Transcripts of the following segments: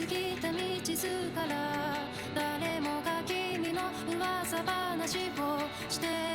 過ぎた道図から誰もが君の噂話をしている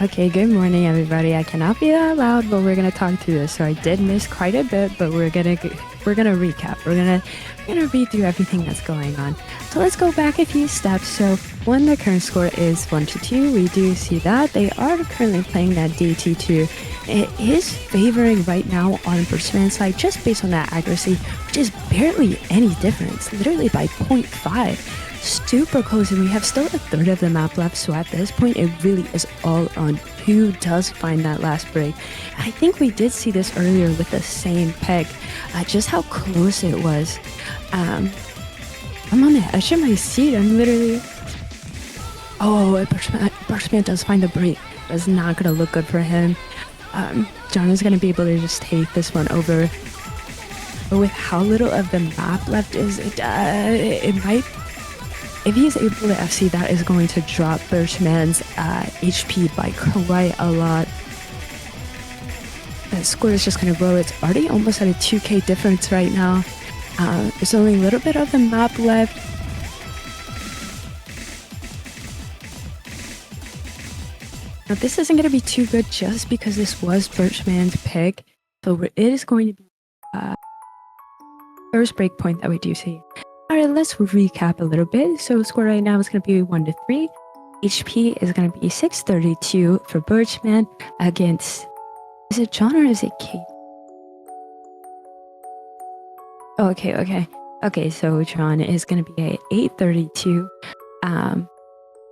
Okay, good morning, everybody. I cannot be that loud, but we're gonna talk through this. So I did miss quite a bit, but we're gonna recap. We're gonna read through everything that's going on. So let's go back a few steps. So one, the current score is 1-2. We do see that they are currently playing that DT2. It is favoring right now on Birchman's side just based on that accuracy, which is barely any difference, literally by 0.5. Super close, and we have still a third of the map left, so at this point it really is all on who does find that last break. I think we did see this earlier with the same pick, just how close it was. I'm on the edge of my seat. I'm literally... Oh, Birchman does find the break. It's not gonna look good for him. John is gonna be able to just take this one over, but with how little of the map left is, it might... If he's able to FC, that is going to drop Birchman's HP by quite a lot. That score is just going to grow. It's already almost at a 2k difference right now. There's only a little bit of the map left. Now this isn't going to be too good just because this was Birchman's pick. So it is going to be first break point that we do see. Alright, let's recap a little bit. So score right now is going to be 1-3. HP is going to be 632 for Birchman against... Is it John or is it Kate? Oh, okay, so John is going to be at 832.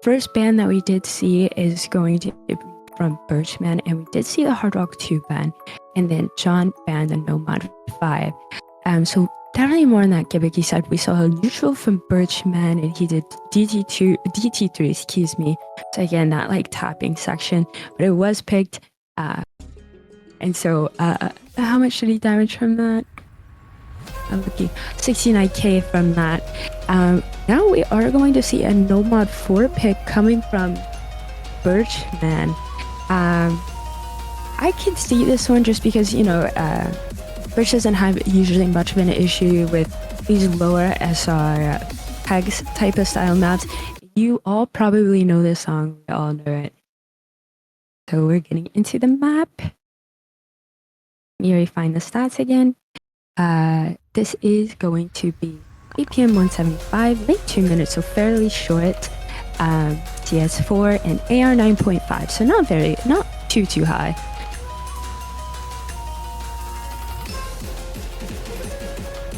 First ban that we did see is going to be from Birchman, and we did see the Hard Rock 2 ban, and then John banned the No Mod 5. So definitely more on that gimmicky side. We saw a neutral from Birchman, and he did DT3, excuse me. So again, that like tapping section, but it was picked. And so, how much did he damage from that? I'm looking 69k from that. Now we are going to see a No Mod 4 pick coming from Birchman. I can see this one just because, you know, Birch doesn't have usually much of an issue with these lower SR pegs type of style maps. You all probably know this song. We all know it. So we're getting into the map. Here we find the stats again. This is going to be APM 175, late 2 minutes, so fairly short. CS4 and AR 9.5, so not too high.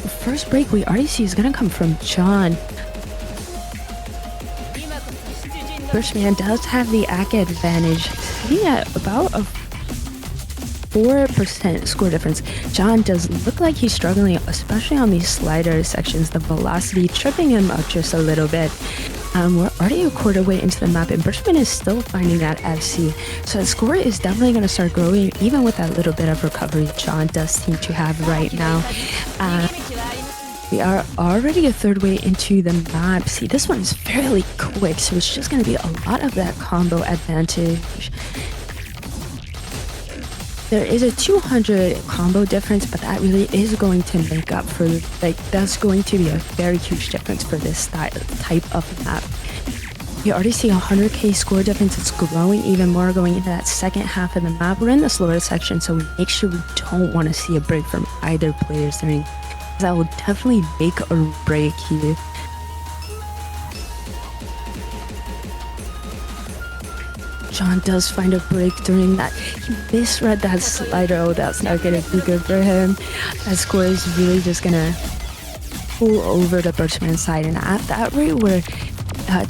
The first break we already see is gonna come from John. Birchman does have the AK advantage, sitting at about a 4% score difference. John does look like he's struggling, especially on these slider sections, the velocity tripping him up just a little bit. We're already a quarter way into the map, and Birchman is still finding that FC. So the score is definitely going to start growing, even with that little bit of recovery John does seem to have right now. We are already a third way into the map. See, this one is fairly quick, so it's just going to be a lot of that combo advantage. There is a 200 combo difference, but that really is going to make up for, like, that's going to be a very huge difference for this type of map. You already see 100k score difference. It's growing even more going into that second half of the map. We're in the slower section, so we make sure we don't want to see a break from either players during. That will definitely make or break here. John does find a break during that. He misread that slider. Oh, that's not gonna be good for him. That score is really just gonna pull over the Birchman side, and at that rate where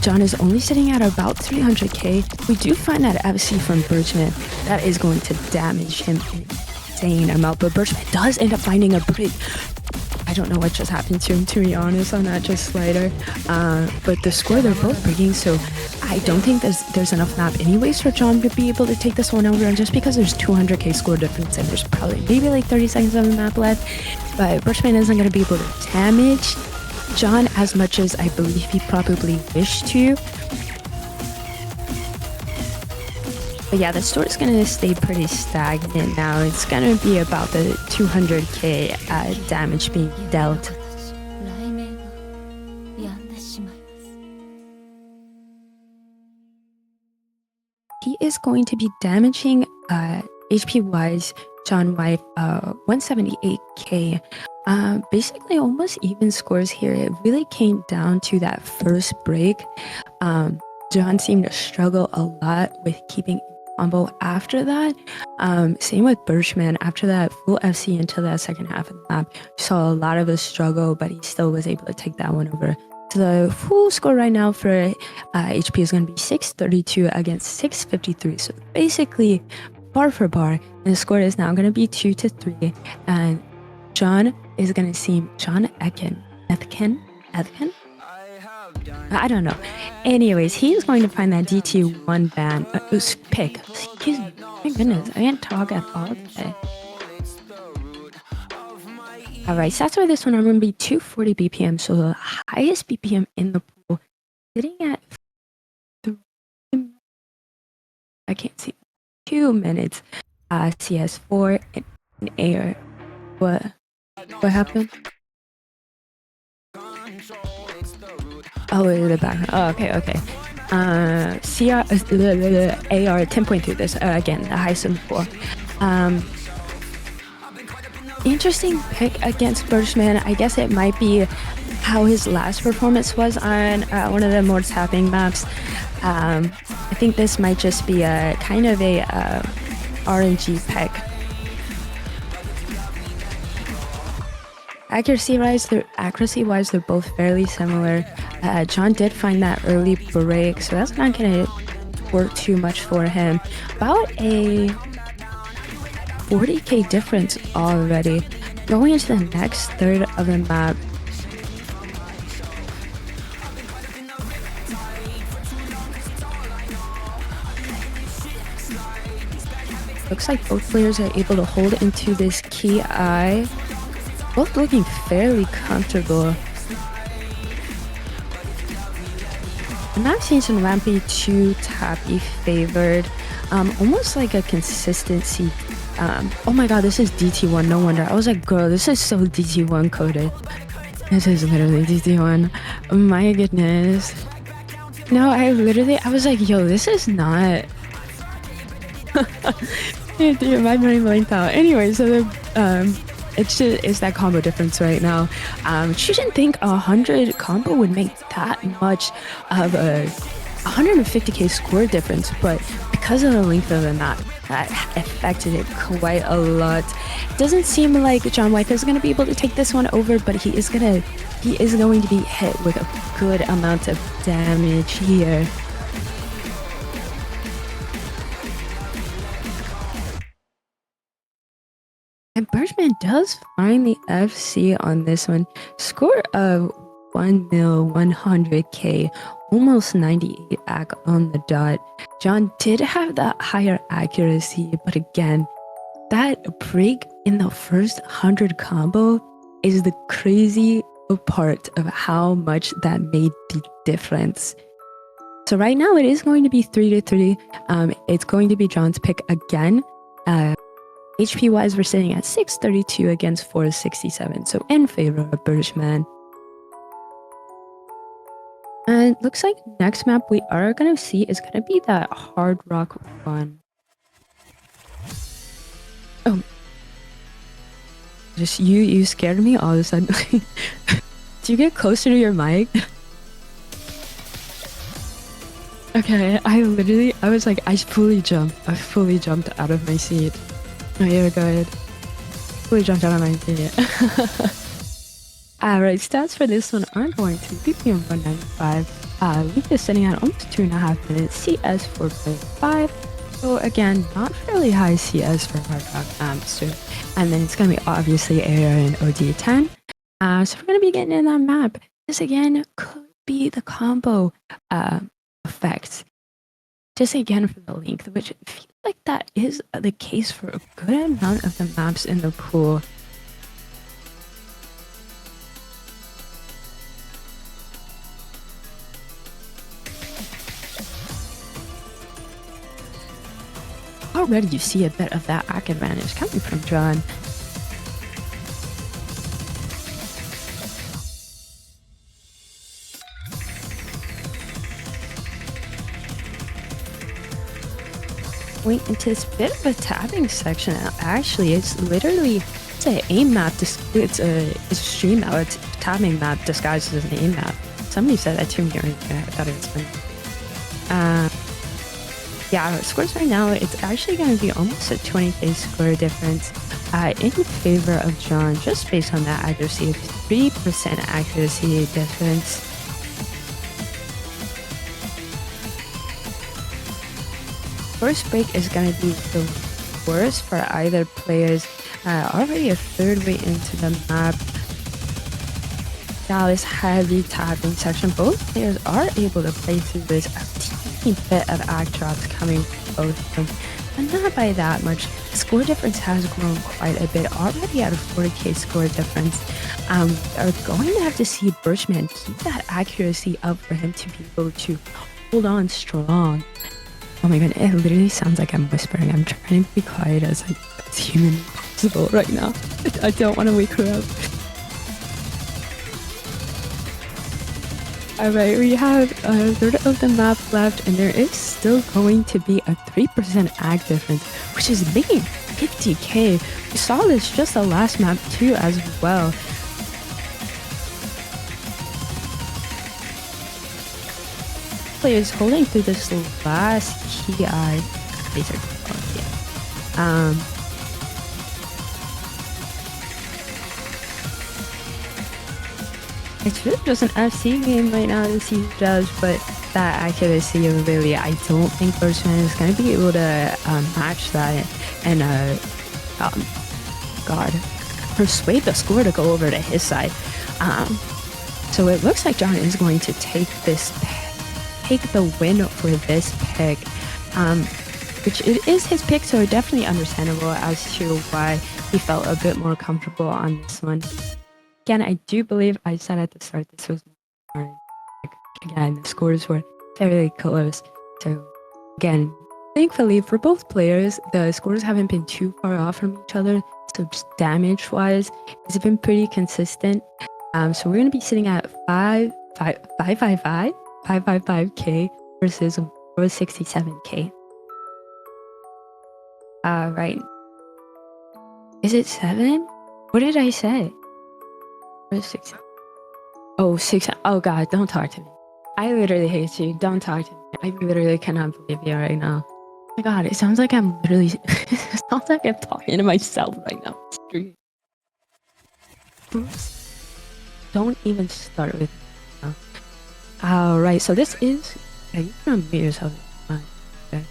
John is only sitting at about 300k, we do find that FC from Birchman. That is going to damage him an insane amount, but Birchman does end up finding a break. I don't know what just happened to him, to be honest, on that just slider. But the score, they're both breaking, so I don't think there's enough map anyways for John to be able to take this one over. And just because there's 200k score difference and there's probably maybe like 30 seconds of the map left, but Birchman isn't going to be able to damage John as much as I believe he probably wished to. But yeah, the store is going to stay pretty stagnant now. It's going to be about the 200k damage being dealt. He is going to be damaging HP wise John White 178k. Basically almost even scores here. It really came down to that first break. John seemed to struggle a lot with keeping combo after that. Same with Birchman. After that full FC until that second half of the map, you saw a lot of a struggle, but he still was able to take that one over. So the full score right now for HP is going to be 632 against 653. So basically bar for bar, and the score is now going to be 2-3. And John is going to see John Etkin. I don't know. Anyways, he's going to find that DT1 ban pick. Excuse me. My goodness, I can't talk at all today. Alright, stats for this one are going to be 240 BPM, so the highest BPM in the pool, sitting at 3, I can't see, 2 minutes. CS4 and AR. What happened? Oh, the background. Oh, okay. CR AR 10.2. This again, the highest in the pool. Interesting pick against Birchman. I guess it might be how his last performance was on one of the more tapping maps. I think this might just be a kind of a RNG pick. Accuracy-wise, they're both fairly similar. John did find that early break, so that's not going to work too much for him. About a 40k difference already. Going into the next third of the map. Looks like both players are able to hold into this key eye. Both looking fairly comfortable. I'm not seeing some Rampy too tappy favored. Almost like a consistency. Oh my god, this is DT1, no wonder. I was like, girl, this is so DT1 coded. This is literally DT1. Oh my goodness. No, I was like, yo, this is not. Dude, my brain blanked out. Anyway, so it's that combo difference right now. She didn't think 100 combo would make that much of a 150k score difference, but because of the length of the map, that affected it quite a lot. Doesn't seem like John White is going to be able to take this one over, but he is going to be hit with a good amount of damage here. And Birchman does find the FC on this one. Score of 100k, almost 98 AC on the dot. John did have that higher accuracy, but again, that break in the first 100 combo is the crazy part of how much that made the difference. So right now it is going to be 3-3. It's going to be John's pick again. HP wise, we're sitting at 632 against 467, so in favor of Birchman. And looks like next map we are gonna see is gonna be that Hard Rock one. Oh, just you scared me all of a sudden. Do you get closer to your mic? Okay, I fully jumped out of my seat. Oh, you're good. Fully jumped out of my seat. Alright, stats for this one are going to be BPM 195. Leaf is sitting at almost 2.5 minutes. CS 4.5. So again, not really high CS for Hard Rock Amster. And then it's going to be obviously AR and OD10. So we're going to be getting in that map. This again could be the combo effect. Just again for the length, which feels like that is the case for a good amount of the maps in the pool. Already you see a bit of that AC advantage coming from John. going into this bit of a tapping section. Actually, it's literally a aim map. It's a stream map. It's a tapping map disguised as an aim map. Somebody said that to me earlier. I thought it was funny. Yeah, scores right now, it's actually going to be almost a 20k score difference in favor of John, just based on that accuracy. 3% accuracy difference. First break is going to be the worst for either players. Already a third way into the map. Now this heavy tapping section, both players are able to play through this. A teeny bit of act drops coming from both of them, but not by that much. Score difference has grown quite a bit, already at a 40k score difference. Are going to have to see Birchman keep that accuracy up for him to be able to hold on strong. Oh my god, it literally sounds like I'm whispering. I'm trying to be quiet as humanly possible right now. I don't want to wake her up. Alright, we have a third of the map left, and there is still going to be a 3% ag difference, which is making 50k. We saw this just the last map too as well. Players holding through this last key ag. It's really just an FC game right now to see who does, but that accuracy really, I don't think Birchman is going to be able to match that and persuade the score to go over to his side. So it looks like John is going to take the win for this pick, which it is his pick, so definitely understandable as to why he felt a bit more comfortable on this one. Again, I do believe I said at the start this was more, again, the scores were fairly close. So again, thankfully for both players, the scores haven't been too far off from each other. So just damage wise, it's been pretty consistent. So we're going to be sitting at 555k versus 467k. Right. Is it 7? What did I say? 6. Oh, 6. Oh god, don't talk to me. I literally hate you. Don't talk to me. I literally cannot believe you right now. Oh my god, it sounds like I'm literally it sounds like I'm talking to myself right now. Oops. Don't even start with me. Alright, so this is you can unmute yourself. Okay.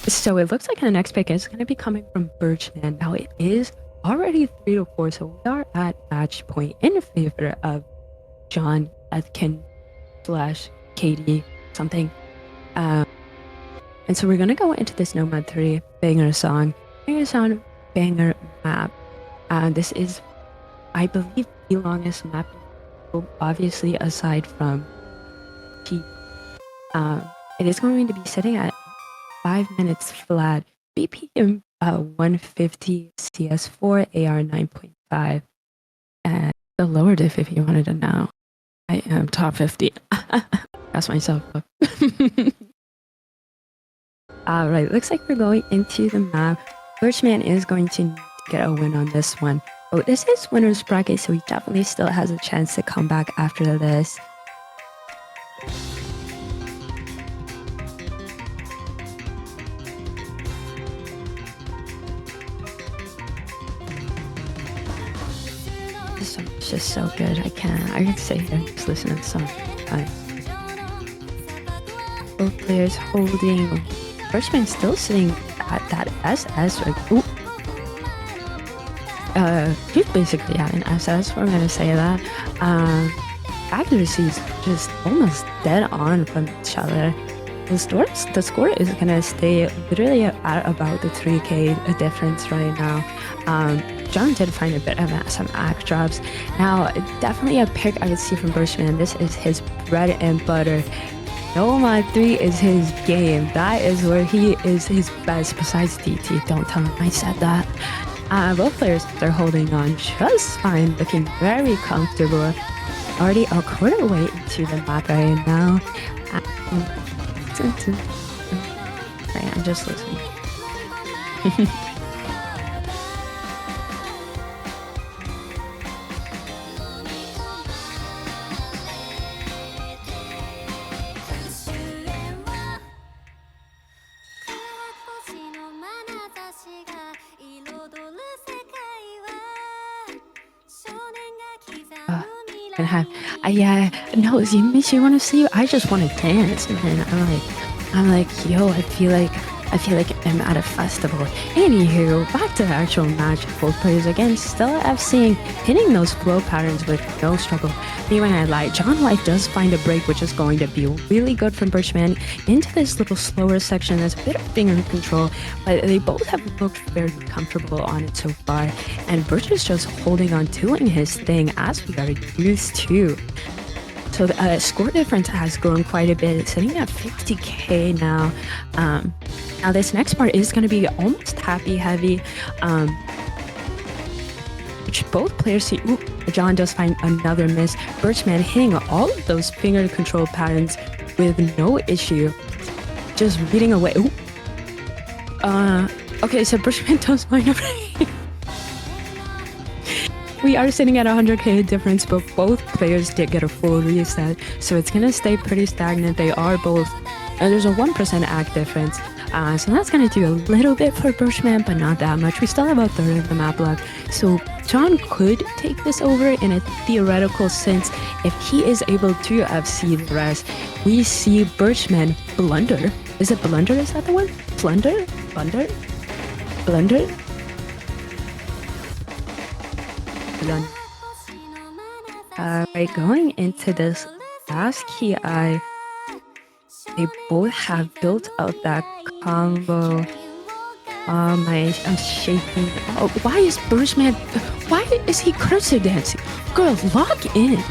So it looks like the next pick is gonna be coming from Birchman. Now it is already 3-4, so we are at match point in favor of John Etkin / Katie something. And so we're gonna go into this Nomad 3 banger song, banger map. This is, I believe, the longest map, obviously aside from T. It is going to be sitting at 5 minutes flat, BPM 150, CS4, AR 9.5, and the lower diff if you wanted to know. I am top 50. That's myself. Alright, looks like we're going into the map. Birchman is going to need to get a win on this one. Oh, this is winner's bracket, so he definitely still has a chance to come back after this. This song is just so good. I can sit here and just listen to the song. Both players holding. Birchman still sitting at that SS. Ooh. He's basically at an SS. We're gonna say that. Accuracy is just almost dead on from each other. The score is gonna stay literally at about the 3k difference right now. John did find a bit of some act drops. Now, definitely a pick I would see from Birchman. This is his bread and butter. Nomad 3 is his game. That is where he is his best, besides DT. Don't tell him I said that. Both players are holding on just fine, looking very comfortable. Already a quarter way into the map right now. Right. okay, I'm just listening. And have yeah, no, you want to see? I just want to dance, and I'm like, yo, I feel like I'm at a festival. Anywho, back to the actual match. Both players again, Stella FCing, hitting those flow patterns with no struggle. Me when I lie, John White does find a break, which is going to be really good from Birchman into this little slower section. There's a bit of finger control, but they both have looked very comfortable on it so far. And Birch is just holding on, doing his thing as we are used to. So the score difference has grown quite a bit, sitting at 50k now. Now this next part is going to be almost happy heavy, which both players see. Ooh, John does find another miss. Birchman hitting all of those finger control patterns with no issue, just reading away. Ooh. Okay, so Birchman does find a break. We are sitting at 100k difference, but both players did get a full reset, so it's gonna stay pretty stagnant. They are both, there's a 1% act difference, so that's gonna do a little bit for Birchman, but not that much. We still have a third of the map left, so John could take this over in a theoretical sense if he is able to FC the rest. We see Birchman blunder. Is it blunder? Is that the one? Blunder? Blunder? Blunder? Right, going into this last key eye, they both have built out that combo. Oh my, I'm shaking. Oh, why is Birchman, why is he cursor dancing? Girl, lock in.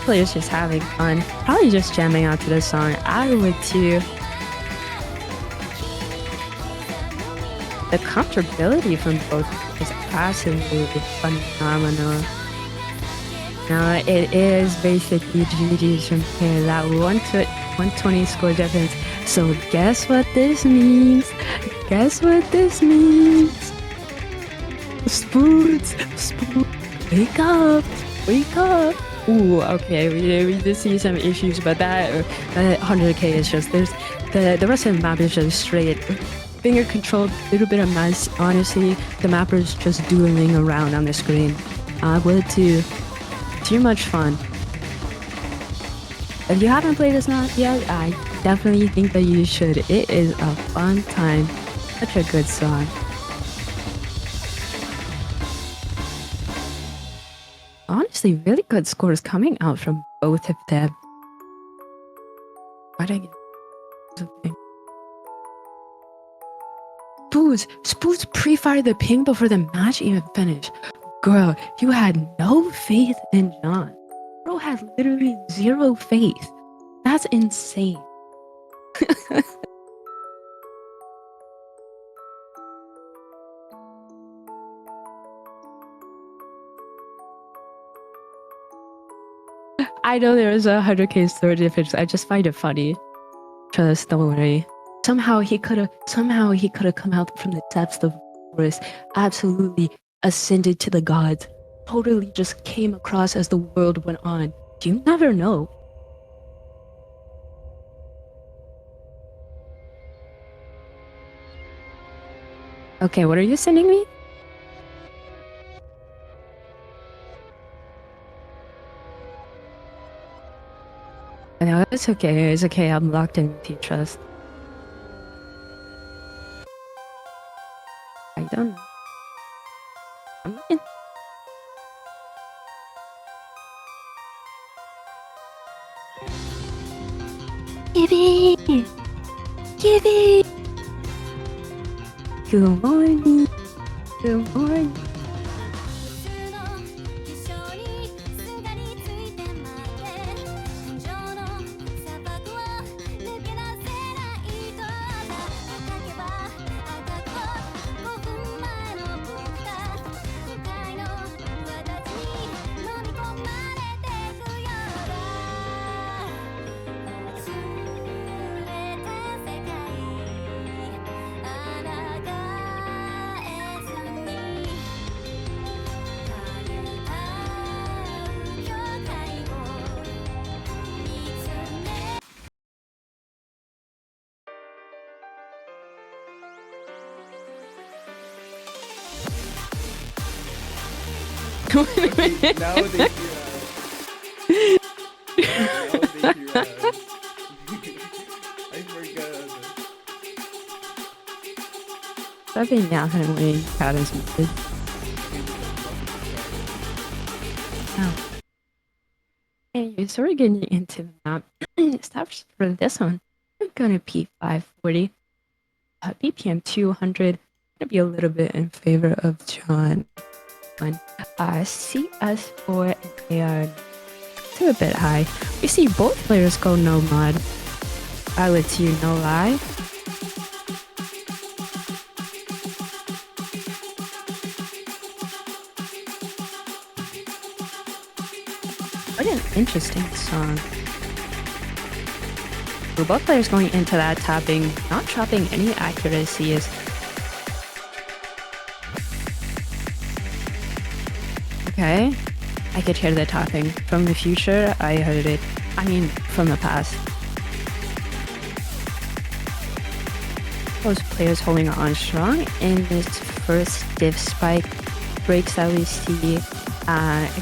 Players just having fun, probably just jamming out to this song. I would too. The comfortability from both is absolutely phenomenal. Now it is basically GG's from here, that 120 score difference. So guess what this means? Guess what this means? Spoons, wake up, wake up. Ooh, okay, we did see some issues, but that 100k is just, there's the rest of the map is just straight finger controlled, little bit of mess. Honestly, the mapper's just dueling around on the screen. I would too. Too much fun. If you haven't played this map yet, I definitely think that you should. It is a fun time. Such a good song. Honestly, really good scores coming out from both of them. Why did I get something? Spoons pre-fired the ping before the match even finished. Girl, you had no faith in John. Bro had literally zero faith. That's insane. I know there was a 100k score difference. I just find it funny. Trust, don't worry. Somehow he could have come out from the depths of the forest, absolutely ascended to the gods, totally just came across as the world went on. You never know. Okay, what are you sending me? No, it's okay. It's okay. I'm locked in with you, trust. I don't know. I'm looking. Gibby! Gibby! Good morning. Good morning. Now they hear us. Now they hear us. I forgot. Sabi niya ako ng way parents mo. Oh. Anyway, so we're getting into the map. Stops for this one. I'm gonna P540. BPM 200. Gonna be a little bit in favor of John. CS4 and AR. It's a bit high. We see both players go no mod. I would see no lie. What an interesting song. So both players going into that tapping, not dropping any accuracies. Okay, I could hear the tapping. From the future, I heard it. I mean, from the past. Those players holding on strong in this first diff spike breaks that we see.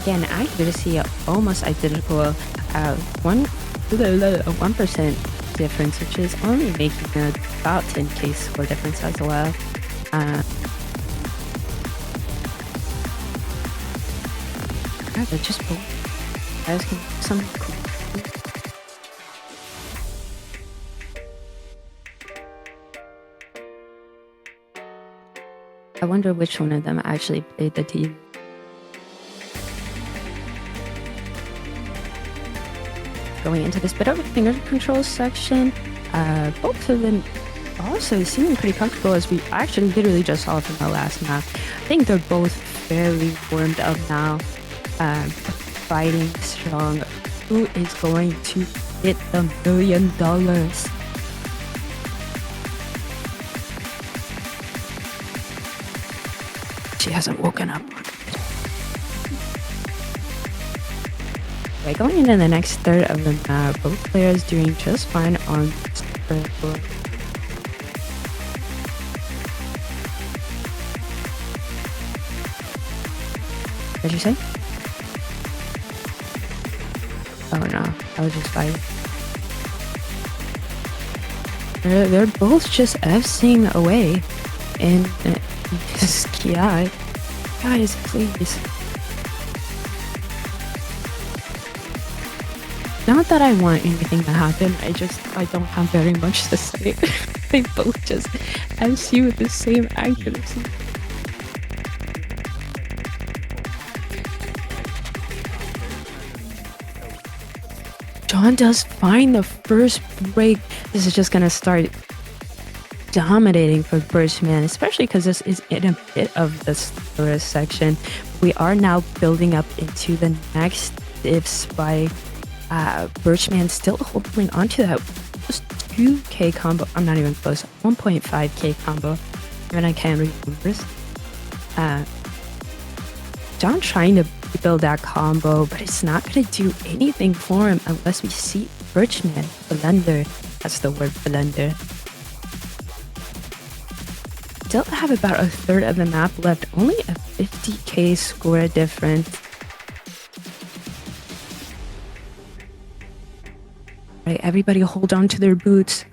Again, accuracy almost identical. 1% difference, which is only making about 10k score difference as well. They're just asking something cool. I wonder which one of them actually played the team. Going into this bit of a finger control section, both of them also seeming pretty comfortable, as we actually literally just saw from the last map. I think they're both fairly warmed up now, fighting strong. Who is going to hit the $1 million? She hasn't woken up. Okay, going into the next third of the map, both players doing just fine on circle. What did you say? Oh no, I was just fighting. They're both just F-ing away. And yeah, guys, please. Not that I want anything to happen, I don't have very much to say. They both just MC with the same accuracy. John does find the first break. This is just gonna start dominating for Birchman, especially because this is in a bit of the slower section. We are now building up into the next diff spike. Birchman still holding onto that 2k combo. I'm not even close. 1.5k combo. Even I can't read numbers. John trying to build that combo, but it's not going to do anything for him unless we see Birchman blender. That's the word, blender. Still have about a third of the map left. Only a 50k score difference. Right, everybody hold on to their boots.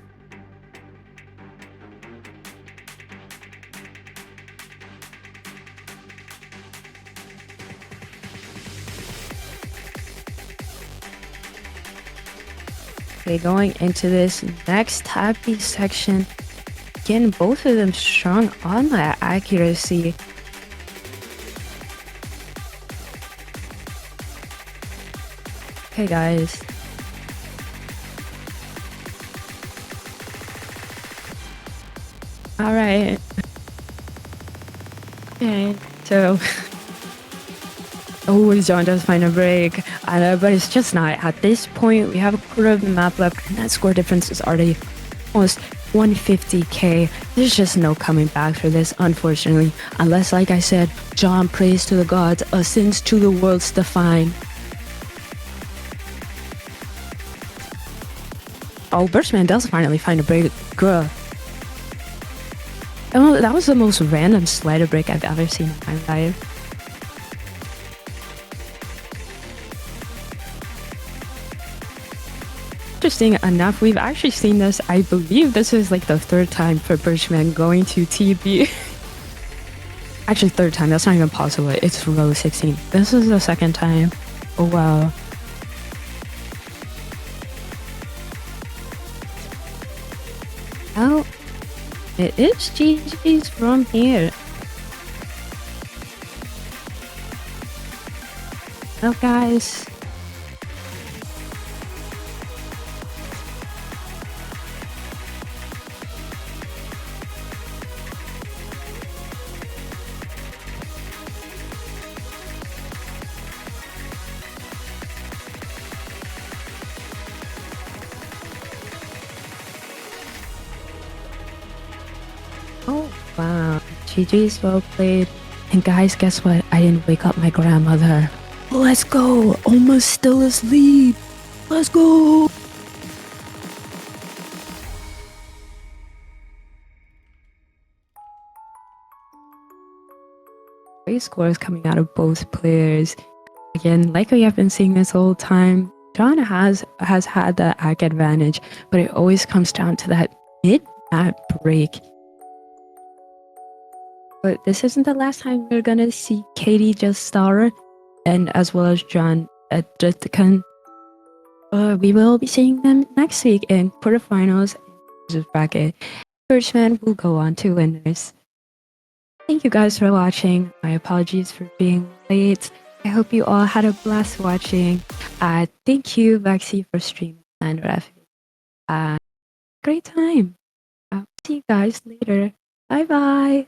Okay, going into this next happy section. Again, both of them strong on that accuracy. Okay, guys. Alright. Okay, so always John does find a break, but it's just not. At this point, we have a quarter of the map left, and that score difference is already almost 150k. There's just no coming back for this, unfortunately, unless, like I said, John prays to the gods, ascends to the worlds define. Oh, Birchman does finally find a break. Girl. Oh, that was the most random slider break I've ever seen in my life. interesting enough, we've actually seen this. I believe this is like the third time for Birchman going to TB. Actually, third time. That's not even possible. It's row 16. This is the second time. Oh, wow. Oh, it is GG's from here. Oh, guys. Oh, wow. GG's well played. And guys, guess what? I didn't wake up my grandmother. Let's go. Almost still asleep. Let's go. Great scores coming out of both players. Again, like we have been seeing this whole time, John has had the ag advantage, but it always comes down to that mid-map break. But this isn't the last time we're gonna see Katie Djeestar and as well as John at Dritkan. We will be seeing them next week in quarterfinals and bracket. Birchman will go on to winners. Thank you guys for watching. My apologies for being late. I hope you all had a blast watching. Thank you, Vaxi, for streaming and Ref. Great time. I'll see you guys later. Bye bye.